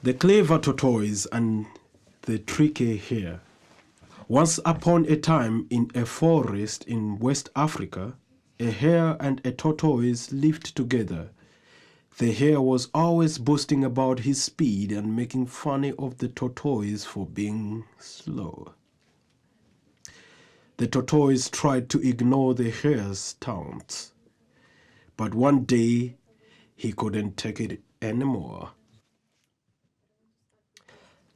The clever tortoise and the tricky hare. Once upon a time in a forest in West Africa, a hare and a tortoise lived together. The hare was always boasting about his speed and making fun of the tortoise for being slow. The tortoise tried to ignore the hare's taunts, but one day he couldn't take it anymore.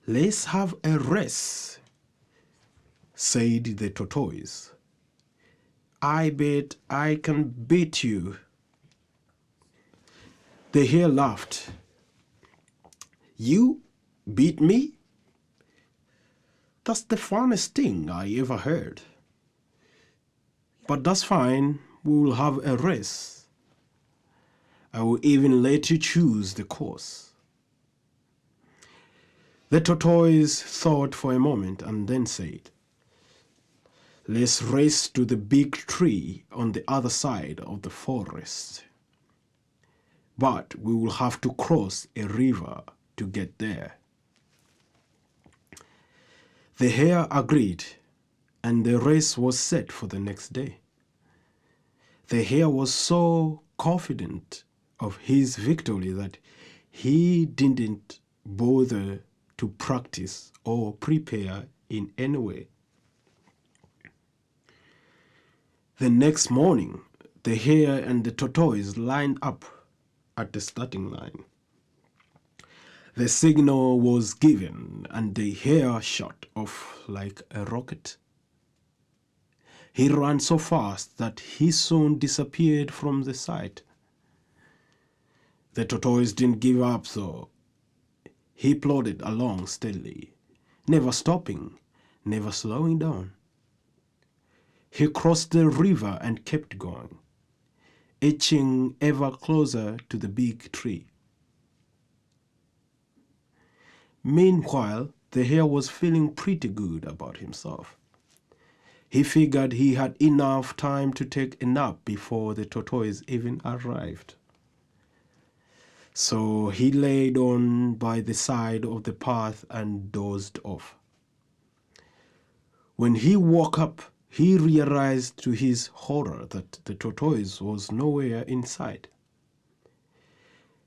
"Let's have a race," said the tortoise. "I bet I can beat you." The hare laughed. "You beat me? That's the funniest thing I ever heard. But that's fine, we will have a race. I will even let you choose the course." The tortoise thought for a moment and then said, "Let's race to the big tree on the other side of the forest. But we will have to cross a river to get there." The hare agreed, and the race was set for the next day. The hare was so confident of his victory that he didn't bother to practice or prepare in any way. The next morning, the hare and the tortoise lined up at the starting line. The signal was given and the hare shot off like a rocket. He ran so fast that he soon disappeared from the sight. The tortoise didn't give up though. He plodded along steadily, never stopping, never slowing down. He crossed the river and kept going, edging ever closer to the big tree. Meanwhile, the hare was feeling pretty good about himself. He figured he had enough time to take a nap before the tortoise even arrived. So he laid on by the side of the path and dozed off. When he woke up, he realized to his horror that the tortoise was nowhere in sight.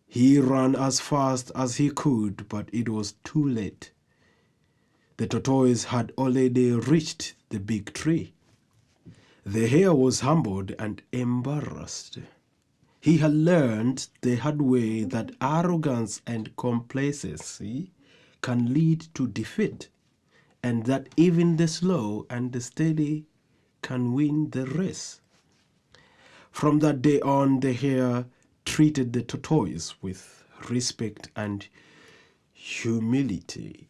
He ran as fast as he could, but it was too late. The tortoise had already reached the big tree. The hare was humbled and embarrassed. He had learned the hard way that arrogance and complacency can lead to defeat, and that even the slow and the steady can win the race. From that day on, the hare treated the tortoise with respect and humility,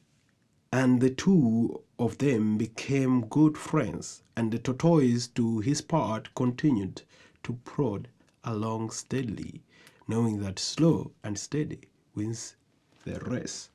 and the two of them became good friends, and the tortoise, to his part, continued to plod along steadily, knowing that slow and steady wins the race.